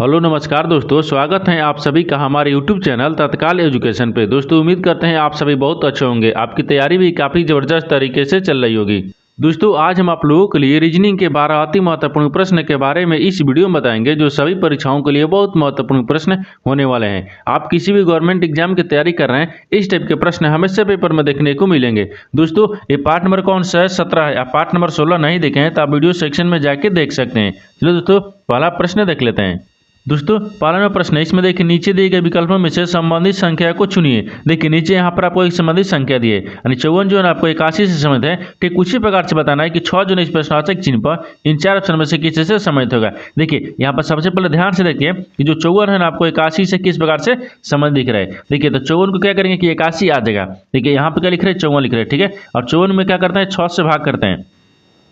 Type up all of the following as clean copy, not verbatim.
Hello नमस्कार दोस्तों, स्वागत है आप सभी का हमारे यूट्यूब चैनल तत्काल एजुकेशन पे। दोस्तों उम्मीद करते हैं आप सभी बहुत अच्छे होंगे, आपकी तैयारी भी काफ़ी ज़बरदस्त तरीके से चल रही होगी। दोस्तों आज हम आप लोगों के लिए रीजनिंग के 12 अति महत्वपूर्ण प्रश्न के बारे में इस वीडियो में बताएंगे, जो सभी परीक्षाओं के लिए बहुत महत्वपूर्ण प्रश्न होने वाले हैं। आप किसी भी गवर्नमेंट एग्जाम की तैयारी कर रहे हैं, इस टाइप के प्रश्न हमेशा पेपर में देखने को मिलेंगे। दोस्तों ये पार्ट नंबर कौन सा है? 17 है। आप पार्ट नंबर 16 नहीं देखे हैं तो आप वीडियो सेक्शन में जाके देख सकते हैं। चलो दोस्तों पहला प्रश्न देख लेते हैं। दोस्तों पहला में प्रश्न है, इसमें देखिए नीचे दिए गए विकल्पों में से संबंधित संख्या को चुनिए। देखिए नीचे यहाँ पर आपको एक संबंधित संख्या दी है, यानी 54 जो है आपको 81 से संबंधित है। ठीक उसी प्रकार से बताना है कि 6 जो है इस प्रश्नार्थक चिन्ह पर इन 4 ऑप्शन में से किसी से संबंधित होगा। देखिए यहाँ पर सबसे पहले ध्यान से देखिए कि जो 54 है ना आपको 81 से किस प्रकार से संबंध दिख रहा है। देखिए तो 54 को क्या करेंगे कि 81 आ जाएगा। देखिए यहाँ पर क्या लिख रहे हैं? 54 लिख रहे हैं, ठीक है। और 54 में क्या करते हैं? 6 से भाग करते हैं।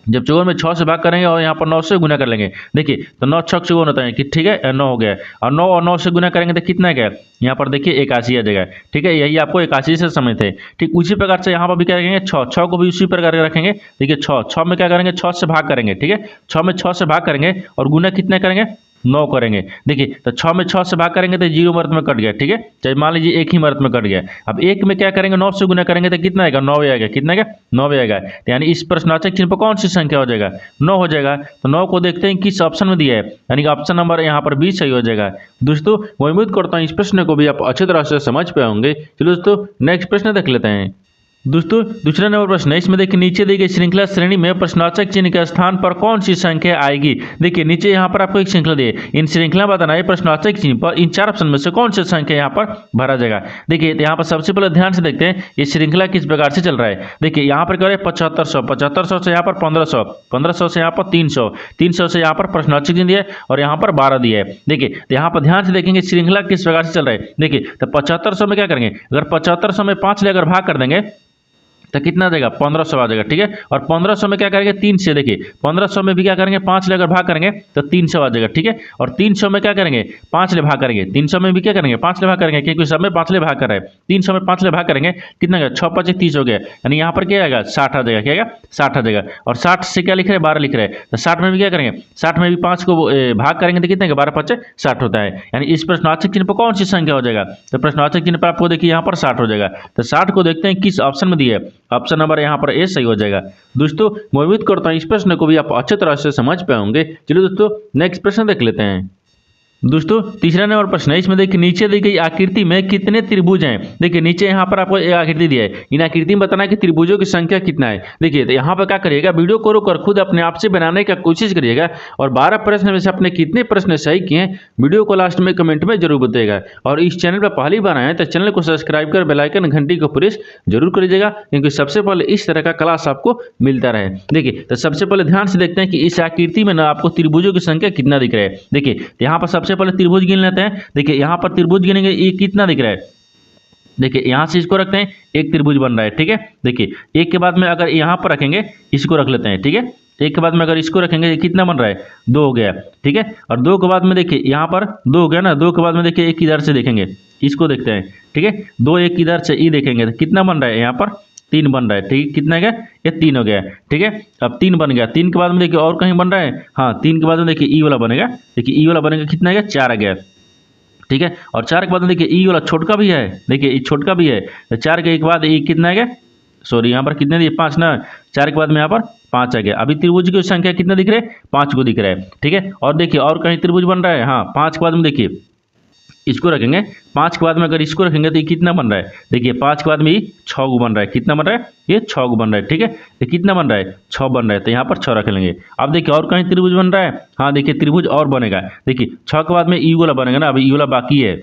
जब 54 में 6 से भाग करेंगे और यहाँ पर 9 से गुना कर लेंगे। देखिए तो 9 6 54 होता है कि ठीक है 9 हो गया। और 9 और 9 से गुना करेंगे तो कितना गया? यहाँ पर देखिए 81 आ जाएगा, ठीक है। यही आपको 81 से समय थे। ठीक उसी प्रकार से यहाँ पर भी क्या करेंगे? 6 को भी उसी प्रकार के रखेंगे। देखिए 6 में क्या करेंगे? 6 से भाग करेंगे, ठीक है। 6 में 6 से भाग करेंगे और गुना कितने करेंगे? 9 करेंगे। देखिए तो 6 में 6 से भाग करेंगे तो 0 मर्द में कट गया, ठीक है। चाहे मान लीजिए 1 ही मर्द में कट गया। अब 1 में क्या करेंगे? 9 से गुना करेंगे तो कितना आएगा? 9 आएगा। कितना आएगा? 9 आएगा। तो यानी इस प्रश्नार्थक चिन्ह पर कौन सी संख्या हो जाएगा? 9 हो जाएगा। तो 9 को देखते हैं किस ऑप्शन में दिया है, यानी कि ऑप्शन नंबर यहाँ पर 20 सही हो जाएगा। दोस्तों मैं उम्मीद करता हूँ इस प्रश्न को भी आप अच्छी तरह से समझ पाए होंगे। चलो दोस्तों नेक्स्ट प्रश्न देख लेते हैं। दोस्तों दूसरा नंबर प्रश्न है, इसमें देखिए नीचे दी गई श्रृंखला श्रेणी में प्रश्नार्थक चिन्ह के स्थान पर कौन सी संख्या आएगी। देखिए नीचे यहाँ पर आपको एक श्रृंखला दी है, इन श्रृंखला बताना है प्रश्नार्थक चिन्ह पर इन 4 ऑप्शन में से कौन सी संख्या यहाँ पर भरा जाएगा। देखिए यहाँ पर सबसे पहले ध्यान से देखते हैं ये श्रृंखला किस प्रकार से चल रहा है। देखिए यहाँ पर क्या है? 7500 से यहाँ पर 1500 से यहाँ पर 300 से यहाँ पर प्रश्नार्थक चिन्ह दिया है और यहाँ पर 12 दिया है। देखिए यहाँ पर ध्यान से देखेंगे श्रृंखला किस प्रकार से चल रहा है। देखिए तो 7500 में क्या करेंगे? अगर 7500 में 5 ले अगर भाग कर देंगे तो कितना आ जाएगा? 1500 आ जाएगा, ठीक है। और 1500 में क्या करेंगे? 3 से। देखिए 1500 में भी क्या करेंगे? 5 ले अगर भाग करेंगे तो 300 आ जाएगा, ठीक है। और 300 में क्या करेंगे? 5 ले भाग करेंगे। 300 में भी क्या करेंगे? 5 ले भाग करेंगे, क्योंकि सब में 5 ले भाग कर रहे हैं। 300 में 5 ले भाग करेंगे कितना आएगा? 6 5 30 हो गया, यानी यहाँ पर क्या आएगा? 60 आ जाएगा। क्या आएगा? 60 आ जाएगा। और 60 से क्या लिख रहे हैं? 12 लिख रहे हैं। तो 60 में भी क्या करेंगे? 60 में भी 5 को भाग करेंगे तो कितने का? 12 5 60 होता है। यानी इस प्रश्नार्थक चिन्ह पर कौन सी संख्या हो जाएगा? तो प्रश्नार्थक चिन्ह पर आपको देखिए यहाँ पर 60 हो जाएगा। तो 60 को देखते हैं किस ऑप्शन में दिया है। ऑप्शन नंबर यहाँ पर ए सही हो जाएगा। दोस्तों मैं उम्मीद करता हूँ इस प्रश्न को भी आप अच्छे तरह से समझ पाए होंगे। चलिए दोस्तों नेक्स्ट प्रश्न देख लेते हैं। दोस्तों तीसरा नंबर प्रश्न है, इसमें देखिए नीचे दी गई आकृति में कितने त्रिभुज हैं। देखिए नीचे यहाँ पर आपको एक आकृति दिया है, इन आकृति में बताना है कि त्रिभुजों की संख्या कितना है। देखिए तो यहाँ पर क्या करिएगा? वीडियो को रोक कर खुद अपने आप से बनाने का कोशिश करिएगा और 12 प्रश्न में से अपने कितने प्रश्न सही किए हैं वीडियो को लास्ट में कमेंट में जरूर बताइएगा। और इस चैनल पर पहली बार आए हैं तो चैनल को सब्सक्राइब कर बेल आइकन घंटी को प्रेस जरूर कर लीजिएगा, क्योंकि सबसे पहले इस तरह का क्लास आपको मिलता रहे। देखिए तो सबसे पहले ध्यान से देखते हैं कि इस आकृति में ना आपको त्रिभुजों की संख्या कितना दिख रहा है। देखिए यहाँ पर सबसे पहले त्रिभुज गिन लेते हैं। देखिए यहाँ पर त्रिभुज गिनेंगे, ये कितना दिख रहा है? देखिए यहाँ से इसको रखते हैं, एक त्रिभुज बन रहा है, ठीक है। देखिए एक के बाद में अगर यहाँ पर रखेंगे, इसको रख लेते हैं, ठीक है। एक के बाद में अगर इसको रखेंगे कितना बन रहा है? 2 हो गया, ठीक है। और 2 के बाद में देखिए यहाँ पर 2 हो गया ना। 2 के बाद में देखिए एक इधर से देखेंगे, इसको देखते हैं, ठीक है। 2 एक इधर से ई देखेंगे तो कितना बन रहा है? यहाँ पर 3 बन रहा है, ठीक है। कितना गया? ये 3 हो गया, ठीक है। अब 3 बन गया। 3 के बाद में देखिए और कहीं बन रहा है? हाँ 3 के बाद में देखिए ई वाला बनेगा। देखिए ई वाला बनेगा, कितना गया? 4 आ गया, ठीक है। और 4 के बाद में देखिए ई वाला छोटका भी है। देखिए ई छोटका भी है। तो 4 के एक बाद ई कितना गया? सॉरी यहाँ पर कितने दिए? 5 ना। 4 के बाद में यहाँ पर 5 आ गया। अभी त्रिभुज की संख्या कितना दिख रहा है? 5 को दिख रहा है, ठीक है। और देखिए और कहीं त्रिभुज बन रहा है? हाँ 5 के बाद में देखिए इसको रखेंगे। 5 के बाद में अगर इसको रखेंगे तो ये कितना बन रहा है? देखिए 5 के बाद में ये 6 गो बन रहा है। कितना बन रहा है? ये 6 गो बन रहा है, ठीक है। ये कितना बन रहा है? 6 बन रहा है। तो यहाँ पर 6 रख लेंगे। अब देखिए और कहीं त्रिभुज बन रहा है? हाँ देखिए त्रिभुज और बनेगा। देखिए 6 के बाद में ई वाला बनेगा ना, अभी ई वाला बाकी है।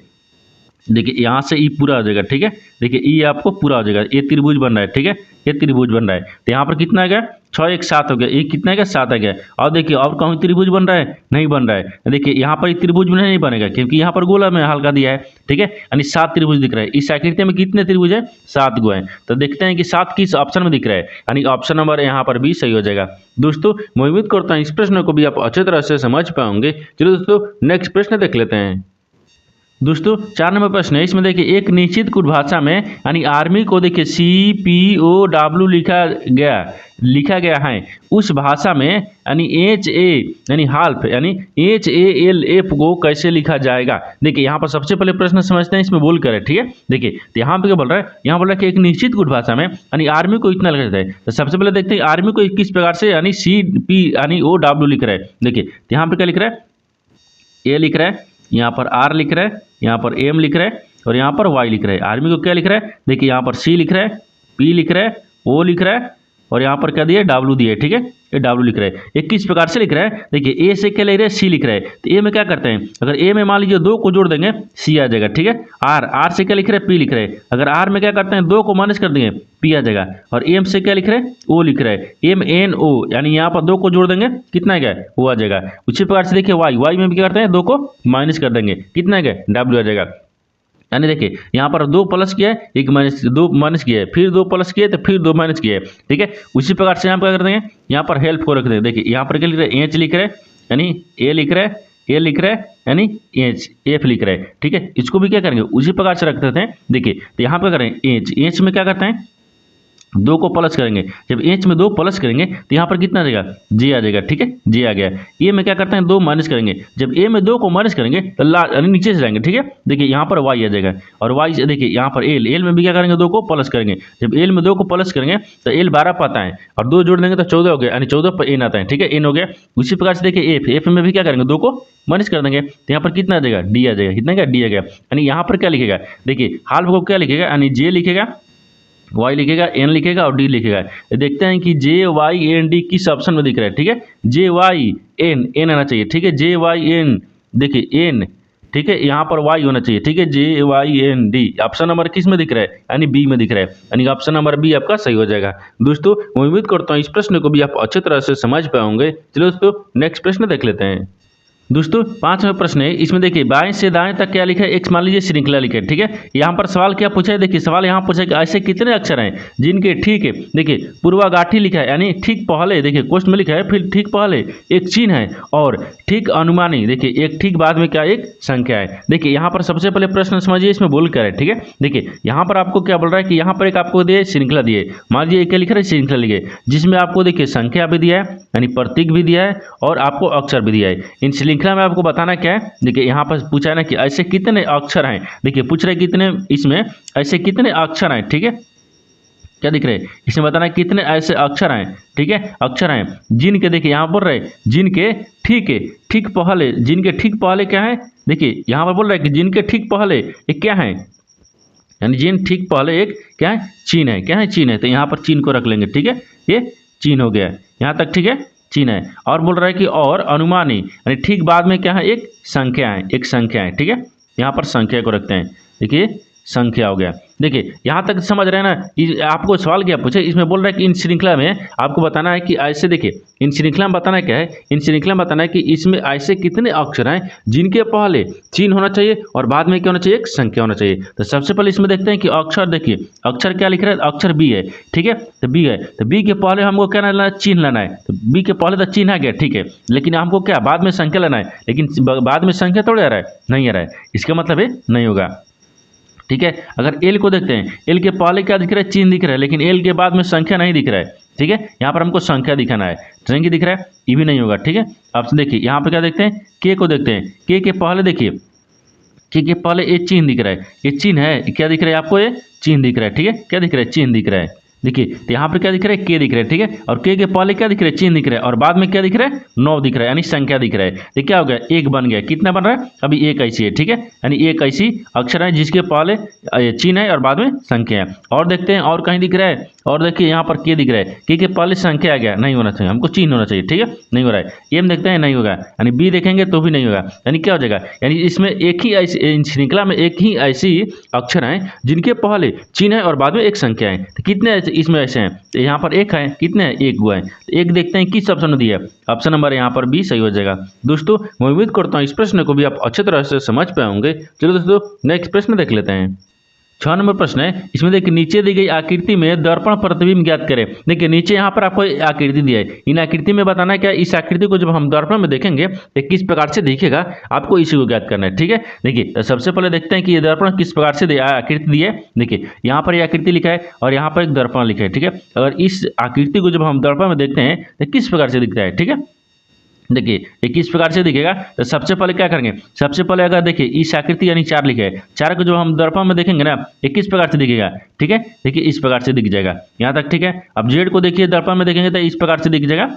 देखिए यहाँ से ई पूरा हो जाएगा, ठीक है। देखिए ई आपको पूरा हो जाएगा। ये त्रिभुज बन रहा है, ठीक है। ये त्रिभुज बन रहा है। तो यहाँ पर कितना आ गया? 6 1 7 हो गया। ये कितना आ गया? 7 आ गया। और देखिए और कहीं त्रिभुज बन रहा है? नहीं बन रहा है। देखिए यहाँ पर त्रिभुज नहीं बनेगा, क्योंकि यहाँ पर गोला में हल्का दिया है, ठीक है। यानी 7 त्रिभुज दिख रहा है। इस आकृति में कितने त्रिभुज है? 7 गो है। तो देखते हैं कि 7 किस ऑप्शन में दिख रहा है, यानी ऑप्शन नंबर यहाँ पर भी सही हो जाएगा। दोस्तों मैं उम्मीद करता हूँ इस प्रश्न को भी आप अच्छे तरह से समझ पाओगे। चलो दोस्तों नेक्स्ट प्रश्न देख लेते हैं। दोस्तों 4 नंबर प्रश्न है, इसमें देखिए एक निश्चित कुछ भाषा में यानी आर्मी को देखिए CPOW लिखा गया है, उस भाषा में यानी HA यानी हाल्फ यानी HALF को कैसे लिखा जाएगा। देखिए यहाँ पर सबसे पहले प्रश्न समझते हैं इसमें बोल कर है, ठीक है। देखिए तो यहाँ पे क्या बोल रहा है, यहाँ बोल रहा है कि एक निश्चित कुछ भाषा में यानी आर्मी को इतना लिखा जाता है। तो सबसे पहले देखते हैं आर्मी को किस प्रकार से यानी CP यानी OW लिख रहा है। देखिए तो यहाँ पे क्या लिख रहा है, A लिख रहा है, यहाँ पर R लिख रहा है, यहाँ पर M लिख रहा है और यहाँ पर Y लिख रहा है। आर्मी को क्या लिख रहा है, देखिए यहाँ पर C लिख रहा है, P लिख रहा है, O लिख रहा है और यहाँ पर क्या दिया है, W दिया है, ठीक है। ये W लिख रहा है, ये किस प्रकार से लिख रहा है, देखिए A से क्या लिख रहा है, C लिख रहा है। तो A में क्या करते हैं, अगर A में मान लीजिए 2 को जोड़ देंगे C आ जाएगा, ठीक है। R से क्या लिख रहा है, P लिख रहा है, अगर R में क्या करते हैं 2 को माइनस कर देंगे P आ जाएगा। और M से क्या लिख रहा है, O लिख रहा है, MNO यानी यहाँ पर 2 को जोड़ देंगे कितना है, वो आ जाएगा। उसी प्रकार से देखिए Y में भी क्या करते हैं 2 को माइनस कर देंगे कितना है, W आ जाएगा। यानी देखिए यहाँ पर 2 प्लस किया है, 1 माइनस 2 माइनस किया है, फिर 2 प्लस किया है तो फिर 2 माइनस किया है, ठीक है। उसी प्रकार से यहाँ पर क्या कर देंगे, यहाँ पर हेल्प को रख देंगे। देखिए यहाँ पर क्या लिख रहा है, H लिख रहा है यानी A लिख रहा है, A लिख रहा है यानी F लिख रहा है, ठीक है। इसको भी क्या करेंगे उसी प्रकार से रख देते हैं। देखिए तो यहाँ पर करें H में क्या करते हैं 2 को प्लस करेंगे, जब H में 2 प्लस करेंगे तो यहाँ पर कितना आ जाएगा, J आ जाएगा, ठीक है। J आ गया। A में क्या करते हैं 2 माइनस करेंगे, जब A में 2 को माइनस करेंगे तो यानी नीचे से जाएंगे, ठीक है। देखिए यहाँ पर Y आ जाएगा और Y से देखिए यहाँ पर L में भी क्या करेंगे 2 को प्लस करेंगे, जब L में 2 को प्लस करेंगे तो L 12 पाता है और 2 जोड़ देंगे तो 14 हो गया, यानी 14 पर N आता है, ठीक है। N हो गया। उसी प्रकार से देखिए F में भी क्या करेंगे 2 को माइनस कर देंगे तो यहाँ पर कितना आ जाएगा, D आ जाएगा, कितना का D आ गया। यानी यहाँ पर क्या लिखेगा, देखिए हाल्फ को क्या लिखेगा, यानी J लिखेगा, Y लिखेगा, N लिखेगा और D लिखेगा। देखते हैं कि JYND किस ऑप्शन में दिख रहा है, ठीक है। JYN आना चाहिए, ठीक है। JYN देखिए N, ठीक है, यहाँ पर Y होना चाहिए, ठीक है। JYND ऑप्शन नंबर किस में दिख रहा है, यानी B में दिख रहा है, यानी ऑप्शन नंबर B आपका सही हो जाएगा। दोस्तों मैं उम्मीद करता हूँ इस प्रश्न को भी आप अच्छी तरह से समझ पाओगे। चलो दोस्तों नेक्स्ट प्रश्न देख लेते हैं। दोस्तों 5वां प्रश्न है, इसमें देखिए बाएं से दाएं तक क्या लिखा है, एक मान लीजिए श्रृंखला लिखा है, ठीक है। यहाँ पर सवाल क्या पूछा है, देखिए सवाल यहाँ पूछा है कि ऐसे कितने अक्षर हैं जिनके ठीक है, देखिए पूर्वागाठी लिखा है यानी ठीक पहले, देखिए क्वेश्चन में लिखा है फिर ठीक पहले एक चिन्ह है और ठीक अनुमानी, देखिए एक ठीक बाद में क्या एक संख्या है। देखिए यहाँ पर सबसे पहले प्रश्न समझिए इसमें बोल कर है, ठीक है। देखिए यहाँ पर आपको क्या बोल रहा है कि यहाँ पर एक आपको दिए श्रृंखला दिए, मान लीजिए क्या लिख रहा है, श्रृंखला लिखे जिसमें आपको देखिए संख्या भी दिया है यानी प्रतीक भी दिया है और आपको अक्षर भी दिया है। इन श्रृंखला में आपको बताना क्या है, देखिए यहाँ पर पूछा है ना कि ऐसे कितने अक्षर हैं, देखिए पूछ रहे कितने, इसमें ऐसे कितने अक्षर हैं, ठीक है। क्या दिख रहे हैं इसमें बताना है कितने ऐसे अक्षर हैं, ठीक है, अक्षर हैं जिनके, देखिए यहाँ बोल रहे हैं जिनके ठीक पहले, जिनके ठीक पहले क्या है, देखिए यहाँ पर बोल रहा है कि जिनके ठीक पहले एक क्या है, यानी जिन ठीक पहले एक क्या है, चिन्ह है, क्या है, चिन्ह है। तो यहाँ पर चिन्ह को रख लेंगे, ठीक है, ये चिन्ह हो गया यहाँ तक, ठीक है, चिन्ह है। और बोल रहा है कि और अनुमानी यानी ठीक बाद में क्या है, एक संख्या है, एक संख्या है, ठीक है। यहाँ पर संख्या को रखते हैं, देखिए संख्या हो गया। देखिए यहाँ तक समझ रहे हैं ना। आपको सवाल क्या पूछे, इसमें बोल रहा है कि इन श्रृंखला में आपको बताना है कि ऐसे, देखिए इन श्रृंखला में बताना क्या है, इन श्रृंखला में बताना है कि इसमें ऐसे कितने अक्षर हैं जिनके पहले चिन्ह होना चाहिए और बाद में क्या होना चाहिए, एक संख्या होना चाहिए। तो सबसे पहले इसमें देखते हैं कि अक्षर, देखिए अक्षर क्या लिख रहा है, अक्षर बी है, ठीक है। तो बी है, तो बी के पहले हमको क्या लाना है, चिन्ह लाना है। तो बी के पहले तो चिन्ह आ गया, ठीक है, लेकिन हमको क्या बाद में संख्या लाना है, लेकिन बाद में संख्या थोड़ी आ रहा है, नहीं आ रहा है, इसका मतलब है नहीं होगा, ठीक है। अगर एल को देखते हैं, एल के पहले क्या दिख रहा है, चिन्ह दिख रहा है, लेकिन एल के बाद में संख्या नहीं दिख रहा है, ठीक है। यहाँ पर हमको संख्या दिखाना है, संख्या दिख रहा है, ये भी नहीं होगा, ठीक है। अब देखिए यहाँ पे क्या देखते हैं, के को देखते हैं, के पहले देखिए, के के पहले ये चिन्ह दिख रहा है, ये चिन्ह है, क्या दिख रहा है आपको, ये चिन्ह दिख रहा है, ठीक है, क्या दिख रहा है, चिन्ह दिख रहा है। देखिए तो यहाँ पर क्या दिख रहा है, के दिख रहा है, ठीक है, और के पहले क्या दिख रहा है, चिन्ह दिख रहा है, और बाद में क्या दिख रहा है, 9 दिख रहा है, यानी संख्या दिख रहा है। तो क्या हो गया, एक बन गया, कितना बन रहा है, अभी एक ऐसी है, ठीक है, यानी एक ऐसी अक्षर है जिसके पहले चिन्ह है और बाद में संख्या है। और देखते हैं और कहीं दिख रहा है, और देखिए यहाँ पर के दिख रहा है, के पहले संख्या आ गया, नहीं होना चाहिए, हमको चिन्ह होना चाहिए, ठीक है, नहीं हो रहा है। एम देखते हैं, नहीं होगा, यानी बी देखेंगे तो भी नहीं होगा, यानी क्या हो जाएगा, यानी इसमें एक ही ऐसी श्रृंखला में एक ही ऐसी अक्षर हैं जिनके पहले चिन्ह है और बाद में एक संख्या है। तो कितने इसमें ऐसे हैं, तो यहाँ पर एक है, कितने हैं, एक गो है। तो एक देखते हैं किस ऑप्शन में दिया है, ऑप्शन नंबर यहाँ पर बी सही हो जाएगा। दोस्तों मैं उम्मीद करता हूँ इस प्रश्न को भी आप अच्छे तरह से समझ पाए होंगे। चलो दोस्तों नेक्स्ट प्रश्न देख लेते हैं। 6 नंबर प्रश्न है, इसमें देखिए नीचे दी गई आकृति में दर्पण प्रतिबिंब ज्ञात करें। देखिए नीचे यहाँ पर आपको आकृति दिया है, इन आकृति में बताना है क्या, इस आकृति को जब हम दर्पण में देखेंगे तो किस प्रकार से दिखेगा, आपको इसी को ज्ञात करना है। ठीक है, देखिए तो सबसे पहले देखते हैं कि ये दर्पण किस प्रकार से आकृति दी है। देखिए यहाँ पर ये आकृति लिखा है और यहाँ पर एक दर्पण लिखा है। ठीक है, अगर इस आकृति को जब हम दर्पण में देखते हैं तो किस प्रकार से दिखता है। ठीक है, देखिए ये किस प्रकार से दिखेगा, तो सबसे पहले क्या करेंगे, सबसे पहले अगर देखिए इस आकृति यानी 4 लिखे है, 4 को जो हम दर्पण में देखेंगे ना, ये किस प्रकार से दिखेगा। ठीक है, देखिए इस प्रकार से दिख जाएगा यहाँ तक। ठीक है, अब जेड को देखिए दर्पण में देखेंगे तो इस प्रकार से दिख जाएगा,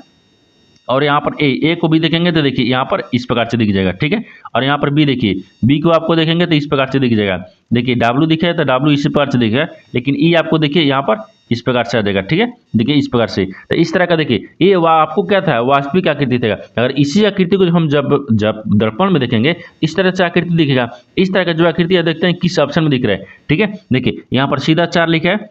और यहाँ पर ए को भी देखेंगे तो देखिए यहाँ पर इस प्रकार से दिख जाएगा। ठीक है, और यहाँ पर बी देखिए, बी को आपको देखेंगे तो इस प्रकार से दिख जाएगा। देखिए डब्ल्यू दिखे है तो डब्ल्यू इसी प्रकार से दिखेगा, लेकिन ई आपको देखिए यहाँ पर इस प्रकार से आ जाएगा। ठीक है, देखिए इस प्रकार से, तो इस तरह का देखिए ये आपको क्या था, वास्तविक आकृति था। अगर इसी आकृति को हम जब दर्पण में देखेंगे इस तरह से आकृति दिखेगा। इस तरह का जो आकृति है देखते हैं किस ऑप्शन में दिख रहा है। ठीक है, देखिए यहाँ पर सीधा 4 लिखा है,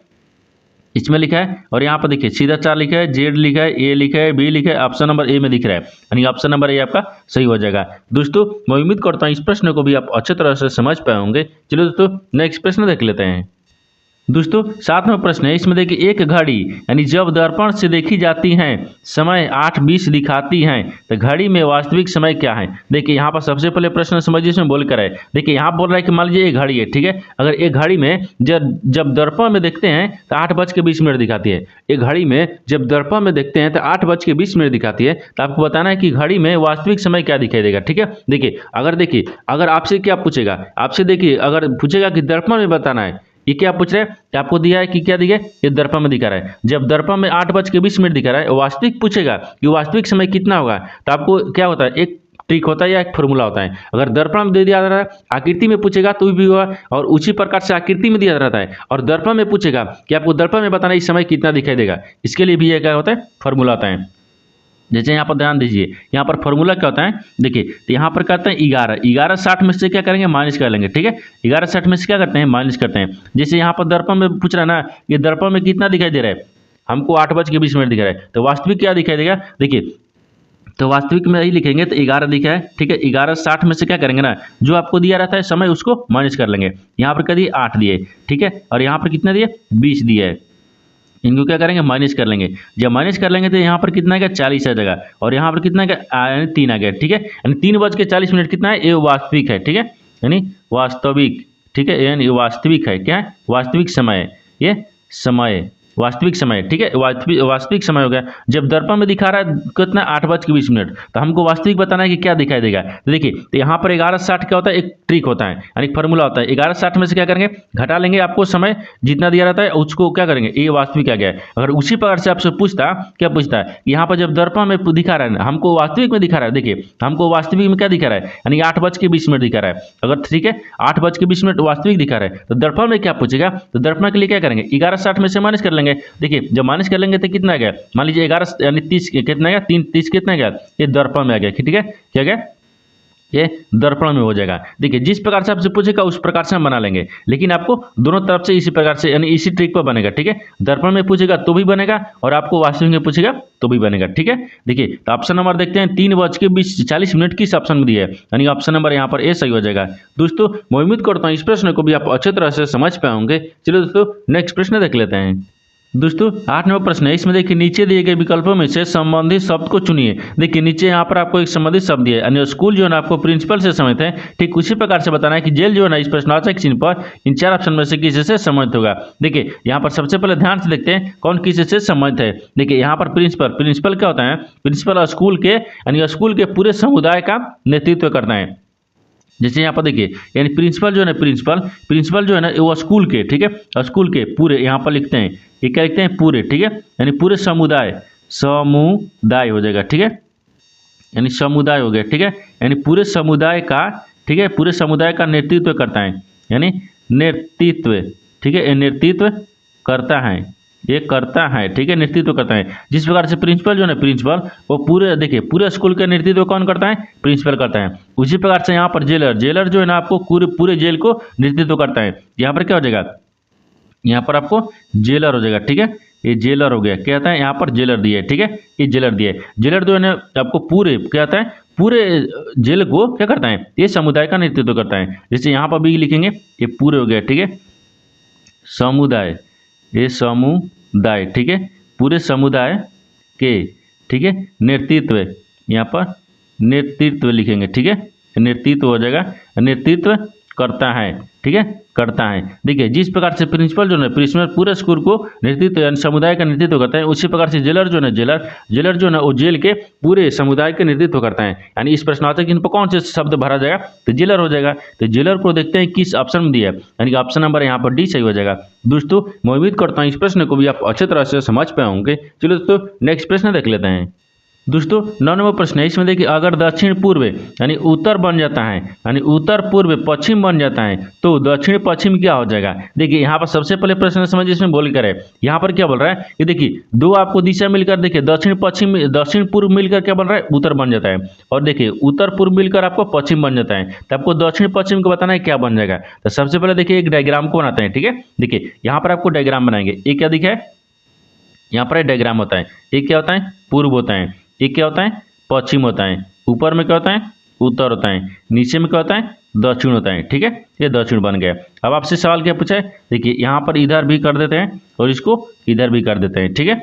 इसमें लिखा है, और यहाँ पर देखिए सीधा 4 लिखा है, जेड लिखा है, ए लिखा है, बी लिखा है, ऑप्शन नंबर ए में दिख रहा है, यानी ऑप्शन नंबर ए आपका सही हो जाएगा। दोस्तों मैं उम्मीद करता हूँ इस प्रश्न को भी आप अच्छे तरह से समझ पाए होंगे। चलो दोस्तों नेक्स्ट प्रश्न देख लेते हैं। दोस्तों 7वां प्रश्न है, इसमें देखिए एक घड़ी यानी जब दर्पण से देखी जाती है समय 8:20 दिखाती है तो घड़ी में वास्तविक समय क्या है। देखिए यहाँ पर सबसे पहले प्रश्न समझिए, इसमें बोल कर है। देखिए यहाँ बोल रहा है कि मान लीजिए एक घड़ी है। ठीक है, अगर एक घड़ी में जब दर्पण में देखते हैं तो 8:20 दिखाती है। एक घड़ी में जब दर्पण में देखते हैं तो 8:20 दिखाती है, तो आपको बताना है कि घड़ी में वास्तविक समय क्या दिखाई देगा। ठीक है, देखिए अगर आपसे क्या पूछेगा, आपसे देखिए अगर पूछेगा कि दर्पण में बताना है, ये क्या पूछ रहे हैं, आपको दिया है कि क्या दिया है, ये दर्पण में दिखा रहा है। जब दर्पण में 8:20 दिखा रहा है, वास्तविक पूछेगा कि वास्तविक समय कितना होगा, तो आपको क्या होता है, एक ट्रिक होता है या एक फॉर्मूला होता है। अगर दर्पण में दे दिया रहा है, आकृति में पूछेगा तो भी होगा, और उसी प्रकार से आकृति में दिया रहता है, और दर्पण में पूछेगा कि आपको दर्पण में बताना है इस समय कितना दिखाई देगा, इसके लिए भी ये क्या होता है, फॉर्मूला होता है। जैसे यहाँ पर ध्यान दीजिए, यहाँ पर फॉर्मूला क्या होता है, देखिए तो यहाँ पर करते हैं 11 60 में से क्या करेंगे, माइनस कर लेंगे। ठीक है, 11 60 में से क्या करते हैं, माइनस करते हैं। जैसे यहाँ पर दर्पण में पूछ रहा है ना, ये दर्पण में कितना दिखाई दे रहा है, हमको 8:20 दिख रहा है, तो वास्तविक क्या दिखाई देगा। देखिए तो वास्तविक में यही लिखेंगे तो 11 दिखा है। ठीक है, 11 60 में से क्या करेंगे ना, जो आपको दिया रहता है समय उसको माइनस कर लेंगे। यहाँ पर क्या दिए, 8 दिए। ठीक है, और यहाँ पर कितना दिए, 20 दिए है, इनको क्या करेंगे, माइनस कर लेंगे। जब माइनस कर लेंगे तो यहाँ पर कितना आ गया, 40 आ जाएगा, और यहाँ पर कितना यानी 3 आ गया। ठीक है, यानी 3:40 कितना है, ये वास्तविक है। ठीक है, यानी वास्तविक। ठीक है, यानी वास्तविक है, क्या है, वास्तविक समय, ये समय वास्तविक समय। ठीक है, वास्तविक समय हो गया। जब दर्पण में दिखा रहा है कितना, 8:20, तो हमको वास्तविक बताना है कि क्या दिखाई देगा। तो देखिए तो यहाँ पर 11 60 क्या होता है, एक ट्रिक होता है, यानी फॉर्मूला होता है। 11 60 में से क्या करेंगे, घटा लेंगे, आपको समय जितना दिया रहता है उसको क्या करेंगे, ये वास्तविक आ गया है। अगर उसी प्रकार से आपसे पूछता, क्या पूछता है, यहाँ पर जब दर्पण में दिखा रहा है, हमको वास्तविक में दिखा रहा है, देखिए हमको वास्तविक में क्या दिखा रहा है, यानी 8:20 दिखा रहा है। अगर ठीक है 8:20 वास्तविक दिखा रहा है, तो दर्पण में क्या पूछेगा, तो दर्पण के लिए क्या करेंगे, 11 60 में से माइनस कर लेंगे। देखिए जब माइनस कर लेंगे तो कितना आ गया, मान लीजिए 11 यानी 30 कितना गया, 30 कितना गया, ये दर्पण में आ गया। ठीक है, क्या गया, ये दर्पण में हो जाएगा। देखिए जिस प्रकार से आपसे पूछेगा उस प्रकार से हम बना लेंगे, लेकिन आपको दोनों तरफ से इसी प्रकार से यानी इसी ट्रिक पर बनेगा। ठीक है, दर्पण में पूछेगा तो भी बनेगा, और आपको वास्तविक में पूछेगा तो भी बनेगा। ठीक है, देखिए तो ऑप्शन नंबर देखते हैं, 3:40 किस ऑप्शन में दिया है, यानी ऑप्शन नंबर यहाँ पर ए सही हो जाएगा। दोस्तों मैं उम्मीद करता हूँ इस प्रश्न को भी आप अच्छे तरह से समझ पाए होंगे। चलो दोस्तों नेक्स्ट प्रश्न देख लेते हैं। दोस्तों 8 नंबर प्रश्न है, इसमें देखिए नीचे दिए गए विकल्पों में से संबंधित शब्द को चुनिए। देखिए नीचे यहाँ पर आपको एक संबंधित शब्द दिया है, यानी स्कूल जो है ना आपको प्रिंसिपल से संबंधित है। ठीक उसी प्रकार से बताना है कि जेल जो है ना इस प्रश्नवाचक चिन्ह पर इन 4 ऑप्शन में से किसी से संबंधित होगा। देखिए यहाँ पर सबसे पहले ध्यान से देखते हैं कौन किसी से संबंधित है। देखिए यहाँ पर प्रिंसिपल क्या होता है, प्रिंसिपल स्कूल के यानी स्कूल के पूरे समुदाय का नेतृत्व करता है। जैसे यहाँ पर देखिए यानी प्रिंसिपल जो है ना, प्रिंसिपल जो है ना वो स्कूल के, ठीक है, स्कूल के पूरे, यहाँ पर लिखते हैं, ये क्या लिखते हैं, पूरे। ठीक है, यानी पूरे समुदाय हो जाएगा। ठीक है, यानी समुदाय हो गया। ठीक है, यानी पूरे समुदाय का, ठीक है, पूरे समुदाय का नेतृत्व करता है, यानी नेतृत्व। ठीक है, ये नेतृत्व करता है, ये करता है। ठीक है, नेतृत्व करता है। जिस प्रकार से प्रिंसिपल जो है ना, प्रिंसिपल वो पूरे, देखिए पूरे स्कूल का नेतृत्व कौन करता है, प्रिंसिपल करता है। उसी प्रकार से यहाँ पर जेलर जो है ना आपको पूरे जेल को नेतृत्व करता है। यहाँ पर क्या हो जाएगा, यहाँ पर आपको जेलर हो जाएगा। ठीक है, ये जेलर हो गया, क्या आता है, यहाँ पर जेलर दिया है। ठीक है, ये जेलर दिया है। जेलर जो है ना आपको पूरे क्या आता है, पूरे जेल को क्या करता है, ये समुदाय का नेतृत्व करता है। जैसे यहाँ पर भी लिखेंगे, ये पूरे हो गया। ठीक है, समुदाय, ये समुदाय, ठीक है, पूरे समुदाय के, ठीक है, नेतृत्व, यहाँ पर नेतृत्व लिखेंगे, ठीक है, नेतृत्व हो जाएगा, नेतृत्व करता है, ठीक है, करता है। देखिए जिस प्रकार से प्रिंसिपल जो है प्रिंसिपल पूरे स्कूल को नेतृत्व यानी समुदाय का नेतृत्व करता है, उसी प्रकार से जेलर जो है जेलर जो है वो जेल के पूरे समुदाय के नेतृत्व करता है। यानी इस प्रश्नावली के इन पर कौन से शब्द भरा जाएगा, तो जेलर हो जाएगा। तो जेलर को देखते हैं किस ऑप्शन में दिया है, यानी कि ऑप्शन नंबर यहाँ पर डी सही हो जाएगा। दोस्तों मैं उम्मीद करता हूँ इस प्रश्न को भी आप अच्छे तरह से समझ पाए होंगे। चलो दोस्तों नेक्स्ट प्रश्न देख लेते हैं। दोस्तों 9 नंबर प्रश्न है, इसमें देखिए अगर दक्षिण पूर्व यानी उत्तर बन जाता है, यानी उत्तर पूर्व पश्चिम बन जाता है तो दक्षिण पश्चिम क्या हो जाएगा। देखिए यहाँ पर सबसे पहले प्रश्न समझिए, इसमें बोल कर है यहाँ पर क्या बोल रहा है कि देखिए दो आपको दिशा मिलकर देखिए दक्षिण पश्चिम दक्षिण पूर्व मिलकर क्या बन रहा है, उत्तर बन जाता है, और देखिए उत्तर पूर्व मिलकर आपको पश्चिम बन जाता है। तो आपको दक्षिण पश्चिम को बताना है क्या बन जाएगा। तो सबसे पहले देखिए एक डायग्राम को बनाते हैं, ठीक है। देखिए यहाँ पर आपको डायग्राम बनाएंगे, ये क्या दिखा है, यहाँ पर डायग्राम होता है, ये क्या होता है, पूर्व होता है, ये क्या होता है, पश्चिम होता है, ऊपर में क्या होता है, उत्तर होता है, नीचे में क्या होता है, दक्षिण होता है, ठीक है। ये दक्षिण बन गया। अब आपसे सवाल क्या पूछा है, देखिए यहाँ पर इधर भी कर देते हैं और इसको इधर भी कर देते हैं, ठीक है।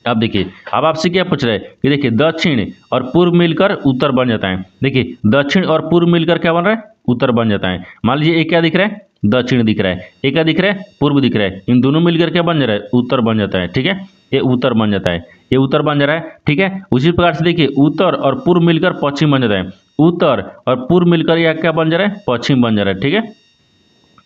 अब देखिए अब आपसे क्या पूछ रहा है कि देखिए दक्षिण और पूर्व मिलकर उत्तर बन जाता है। देखिए दक्षिण और पूर्व मिलकर क्या बन रहा है, उत्तर बन जाता है। मान लीजिए ये क्या दिख रहा है, दक्षिण दिख रहा है, ये क्या दिख रहा है, पूर्व दिख रहा है, इन दोनों मिलकर क्या बन जा रहा है, उत्तर बन जाता है, ठीक है। ये उत्तर बन जाता है, ये उत्तर बन जा रहा है, ठीक है। उसी प्रकार से देखिए उत्तर और पूर्व मिलकर पश्चिम बन जाता है, उत्तर और पूर्व मिलकर यह क्या बन जा रहा है, पश्चिम बन जा रहा है, ठीक है।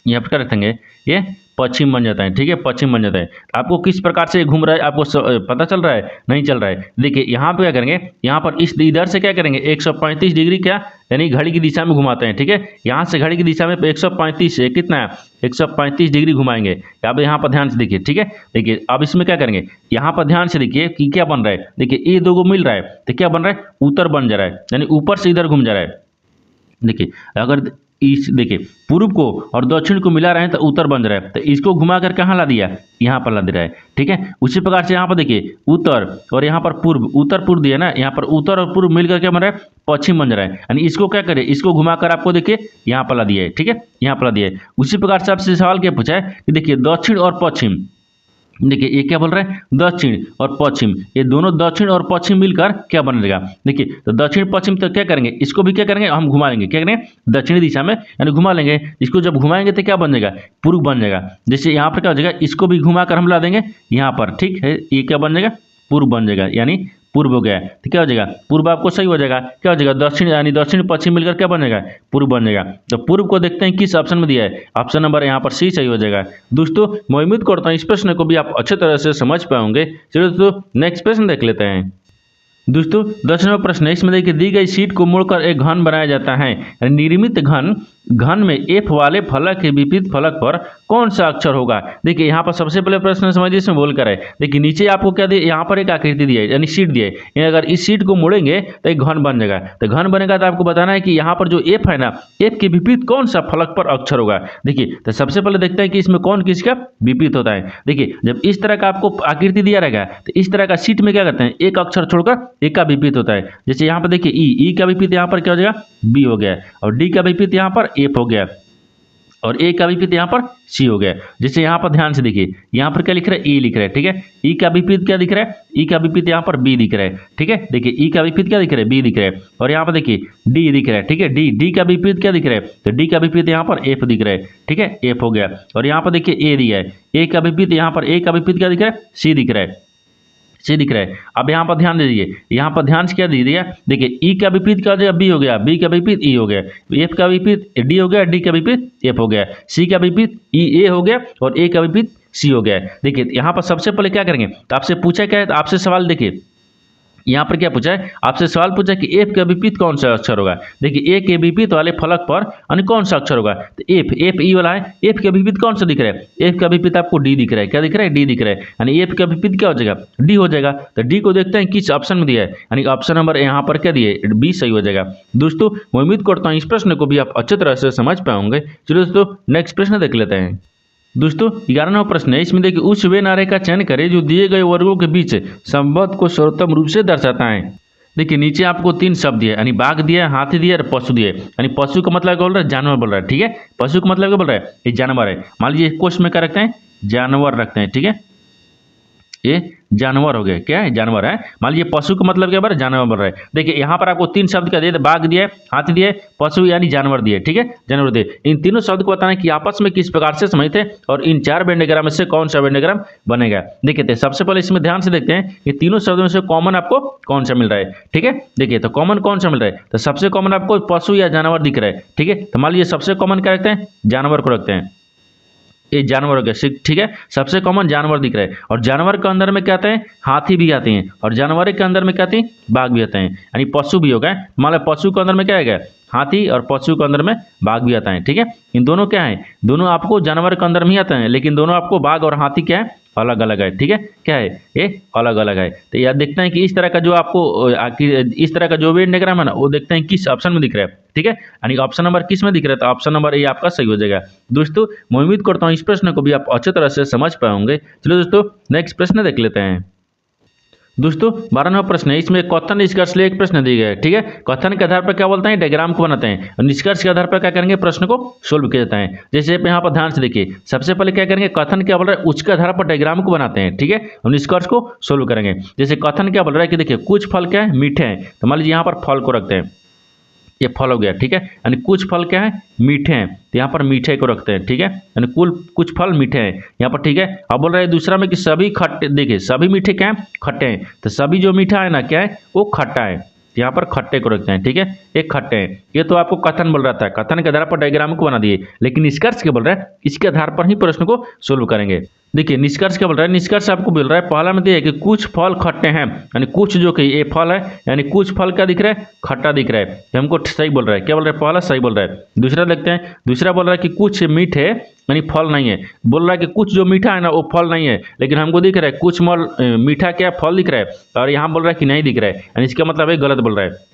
यहाँ पर क्या रखेंगे, ये पश्चिम बन जाता है, ठीक है, पश्चिम बन जाता है। आपको किस प्रकार से घूम रहा है आपको पता चल रहा है, नहीं चल रहा है। देखिए यहाँ पे क्या करेंगे, यहाँ पर इस इधर से क्या करेंगे 135 डिग्री क्या यानी घड़ी की दिशा में घुमाते हैं, ठीक है। यहाँ से घड़ी की दिशा में 135 कितना है, 135 डिग्री घुमाएंगे। अब यहाँ पर ध्यान से देखिए, ठीक है। देखिए अब इसमें क्या करेंगे, यहाँ पर ध्यान से देखिए कि क्या बन रहा है। देखिए ये दो को मिल रहा है तो क्या बन रहा है, उत्तर बन जा रहा है, यानी ऊपर से इधर घूम जा रहा है। देखिए अगर इस देखिए पूर्व को और दक्षिण को मिला रहे हैं तो उत्तर बन रहा है, तो इसको घुमा कर कहाँ ला दिया, यहाँ पर ला दे रहा है, ठीक है। उसी प्रकार से यहाँ पर देखिए उत्तर और यहाँ पर पूर्व, उत्तर पूर्व दिया ना, यहाँ पर उत्तर और पूर्व मिलकर क्या बन रहा है, पश्चिम बन रहा है। यानी इसको क्या करें, इसको घुमाकर आपको देखिए यहाँ पर ला दिया है, ठीक है, यहाँ पर ला दिया है। उसी प्रकार से आपसे सवाल क्या पूछा है कि देखिए दक्षिण और पश्चिम, देखिए ये क्या बोल रहा है, दक्षिण और पश्चिम, ये दोनों दक्षिण और पश्चिम मिलकर क्या बनेगा। देखिए तो दक्षिण पश्चिम तो क्या करेंगे, इसको भी क्या करेंगे हम घुमा लेंगे, क्या करेंगे दक्षिणी दिशा में यानी घुमा लेंगे। इसको जब घुमाएंगे तो क्या बन जाएगा, पूर्व बन जाएगा। जैसे यहाँ पर क्या हो जाएगा, इसको भी घुमा कर हम ला देंगे यहाँ पर, ठीक है, ये क्या बन जाएगा, पूर्व बन जाएगा, यानी पूर्व हो गया। तो क्या हो जाएगा, पूर्व आपको सही हो जाएगा। क्या हो जाएगा, दक्षिण यानी दक्षिण पश्चिम मिलकर क्या बन जाएगा, पूर्व बन जाएगा। तो पूर्व को देखते हैं किस ऑप्शन में दिया है, ऑप्शन नंबर यहाँ पर सी सही हो जाएगा। दोस्तों मैं उम्मीद करता हूँ इस प्रश्न को भी आप अच्छे तरह से समझ पाओगे। चलो दोस्तों नेक्स्ट प्रश्न देख लेते हैं। दोस्तों 10 नंबर प्रश्न है, इसमें देखिए दी गई शीट को मोड़कर एक घन बनाया जाता है। निर्मित घन में एफ वाले फलक के विपरीत फलक पर कौन सा अक्षर होगा। देखिए यहाँ पर सबसे पहले प्रश्न समझिए, इसमें बोल कर है। देखिए नीचे आपको क्या दिया, यहाँ पर एक आकृति दी है यानी शीट दी है। अगर इस शीट को मोड़ेंगे तो एक घन बन जाएगा। तो घन बनेगा तो आपको बताना है कि यहाँ पर जो एफ है ना, एफ के विपरीत कौन सा फलक पर अक्षर होगा। देखिए तो सबसे पहले देखते हैं कि इसमें कौन किसका विपरीत होता है। देखिए जब इस तरह का आपको आकृति दिया रहेगा तो इस तरह का शीट में क्या करते हैं, एक अक्षर छोड़कर एक का विपरीत होता है। जैसे यहाँ पर देखिए ई का विपरीत यहाँ पर क्या हो जाएगा, बी हो गया, और डी का विपरीत यहाँ पर एफ हो गया, और ए का विपरीत यहाँ पर सी हो गया। जैसे यहाँ पर ध्यान से देखिए, यहाँ पर क्या लिख रहा है, ई लिख रहा है, ठीक है। ई का विपरीत क्या दिख रहा है, ई का विपरीत यहाँ पर बी दिख रहा है, ठीक है। देखिए ई का विपरीत क्या दिख रहा है, बी दिख रहा है, और यहाँ पर देखिए डी दिख रहा है, ठीक है। डी का विपरीत क्या दिख रहा है, तो डी का विपरीत यहाँ पर एफ दिख रहा है, ठीक है, एफ हो गया। और यहाँ पर देखिए ए दिया है, ए का विपरीत यहाँ पर ए का विपरीत क्या दिख रहा है, सी दिख रहा है, सी दिख रहा है। अब यहाँ पर ध्यान दीजिए, यहाँ पर ध्यान से क्या दे दिया, देखिए ई का विपरीत क्या हो जाएगा, बी हो गया, बी का विपरीत ई हो गया, एफ का विपरीत डी हो गया, डी का विपरीत एफ हो गया, सी का विपरीत ई ए हो गया, और ए का विपरीत सी हो गया। देखिए यहाँ पर सबसे पहले क्या करेंगे, तो आपसे पूछा क्या है, तो आपसे सवाल देखिए यहाँ पर क्या पूछा है, आपसे सवाल पूछा कि एफ के विपरीत कौन सा अक्षर होगा। देखिए ए के विपरीत वाले फलक पर अन्य कौन सा अक्षर होगा, तो एफ ई वाला है, एफ के विपरीत कौन सा दिख रहा है, एफ का विपरीत आपको डी दिख रहा है, क्या दिख रहा है, डी दिख रहा है, यानी एफ का विपरीत क्या हो जाएगा, डी हो जाएगा। तो डी को देखते हैं किस ऑप्शन में दिया है, यानी ऑप्शन नंबर यहाँ पर क्या दिए, बी सही हो जाएगा। दोस्तों मैं उम्मीद करता हूँ इस प्रश्न को भी आप अच्छे तरह से समझ पाओगे। चलो दोस्तों नेक्स्ट प्रश्न देख लेते हैं। दोस्तों 11वां प्रश्न है, इसमें देखिए उस वे नारे का चयन करें जो दिए गए वर्गों के बीच संबंध को सर्वोत्तम रूप से दर्शाता है। देखिए नीचे आपको 3 शब्द दिए, यानी बाघ दिया, हाथी दिया और पशु दिए। यानी पशु का मतलब क्या बोल रहा है, जानवर बोल रहा है, ठीक है। पशु का मतलब क्या बोल रहा है, ये जानवर है। मान लीजिए क्वेश्चन में क्या रखते हैं, जानवर रखते हैं, ठीक है। ये जानवर हो गए, क्या है, जानवर है। मान लीजिए पशु का मतलब क्या बोल रहा है, जानवर बोल रहा है। देखिए यहाँ पर आपको 3 शब्द का दिए, बाघ दिए, हाथी दिए, पशु यानी जानवर दिए, ठीक है, जानवर दिए। इन तीनों शब्द को बताना है कि आपस में किस प्रकार से संबंधित है और इन 4 वेन डायग्राम में से कौन सा वेन डायग्राम बनेगा। देखिए सबसे पहले इसमें ध्यान से देखते हैं कि तीनों शब्दों में से कॉमन आपको कौन सा मिल रहा है, ठीक है। देखिए तो कॉमन कौन सा मिल रहा है, तो सबसे कॉमन आपको पशु या जानवर दिख रहा है, ठीक है। तो मान लीजिए सबसे कॉमन क्या रखते हैं, जानवर को रखते हैं, ये जानवर हो गया, ठीक है। सबसे कॉमन जानवर दिख रहा है और जानवर के अंदर में क्या आते हैं, हाथी भी आते हैं और जानवर के अंदर में क्या आते हैं, बाघ भी आते हैं, यानी पशु भी होगा। मान लो पशु के अंदर में क्या आएगा, हाथी, और पशु के अंदर में बाघ भी आता है, ठीक है। इन दोनों क्या है, दोनों आपको जानवर के अंदर में ही आते हैं, लेकिन दोनों आपको बाघ और हाथी क्या है, अलग अलग है, ठीक है। क्या है, ये अलग अलग है। तो यार देखते हैं कि इस तरह का जो आपको इस तरह का जो वेन डायग्राम है ना, वो देखते हैं किस ऑप्शन में दिख रहा है, ठीक है। यानी ऑप्शन नंबर किस में दिख रहा है, तो ऑप्शन नंबर ए आपका सही हो जाएगा। दोस्तों मैं उम्मीद करता हूँ इस प्रश्न को भी आप अच्छे तरह से समझ पाए होंगे। चलो दोस्तों नेक्स्ट प्रश्न देख लेते हैं। दोस्तों 12वां प्रश्न है, इसमें कथन निष्कर्ष लिए एक प्रश्न दिया गया है, ठीक है। कथन के आधार पर क्या बोलते हैं, डायग्राम को बनाते हैं, और निष्कर्ष के आधार पर क्या करेंगे, प्रश्न को सोल्व किया जाता है। जैसे यहाँ पर ध्यान से देखिए, सबसे पहले क्या करेंगे, कथन क्या बोल रहा है, उसके आधार पर डायग्राम को बनाते हैं, ठीक है, और निष्कर्ष को सोल्व करेंगे। जैसे कथन क्या बोल रहा है कि देखिए कुछ फल क्या है, मीठे हैं, तो मान लीजिए यहाँ पर फल को रखते हैं, ये फल हो गया, ठीक है। यानी कुछ फल क्या है, मीठे हैं, तो यहाँ पर मीठे को रखते हैं, ठीक है। यानी कुछ फल मीठे हैं यहाँ पर, ठीक है। अब बोल रहा है दूसरा में कि सभी खट्टे, देखिए सभी मीठे क्या है, खट्टे हैं, तो सभी जो मीठा है ना क्या है, वो खट्टा है, यहाँ पर खट्टे को रखते हैं, ठीक है, एक खट्टे हैं। ये तो आपको कथन बोल रहा था, कथन के आधार पर डायग्राम को बना दिए, लेकिन निष्कर्ष क्या बोल रहा है, इसके आधार पर ही प्रश्न को सोल्व करेंगे। देखिए निष्कर्ष क्या बोल रहा है, निष्कर्ष आपको बोल रहा है, पहला में दिया है कि कुछ फल खट्टे हैं, यानी कुछ जो कि ये फल है, यानी कुछ फल क्या दिख रहा है, खट्टा दिख रहा है, ये हमको सही बोल रहा है। क्या बोल रहा है, पहला सही बोल रहा है। दूसरा देखते हैं, दूसरा बोल रहा है कि कुछ मीठे यानी फल नहीं है, बोल रहा है कि कुछ जो मीठा है ना वो फल नहीं है, लेकिन हमको दिख रहा है कुछ मीठा क्या फल दिख रहा है, और यहाँ बोल रहा है कि नहीं दिख रहा है, यानी इसका मतलब है गलत बोल रहा है।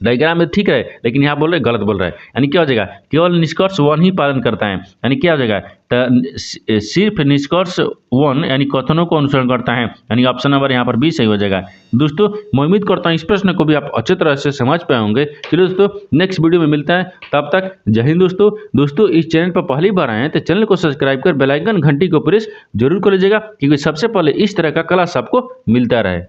डायग्राम में ठीक है, लेकिन यहाँ बोल रहे गलत बोल रहा है। यानी क्या हो जाएगा, केवल निष्कर्ष 1 ही पालन करता है, यानी क्या हो जाएगा, तो सिर्फ निष्कर्ष 1 यानी कथनों को अनुसरण करता है, यानी ऑप्शन नंबर यहाँ पर बी सही हो जाएगा। दोस्तों मैं उम्मीद करता हूँ इस प्रश्न को भी आप अच्छे तरह से समझ पाए होंगे। चलिए दोस्तों नेक्स्ट वीडियो में मिलता है, तब तक जय हिंद। दोस्तों इस चैनल पर पहली बार आए हैं तो चैनल को सब्सक्राइब कर बेल आइकन घंटी को प्रेस जरूर कर लीजिएगा, क्योंकि सबसे पहले इस तरह का क्लास आपको मिलता रहे।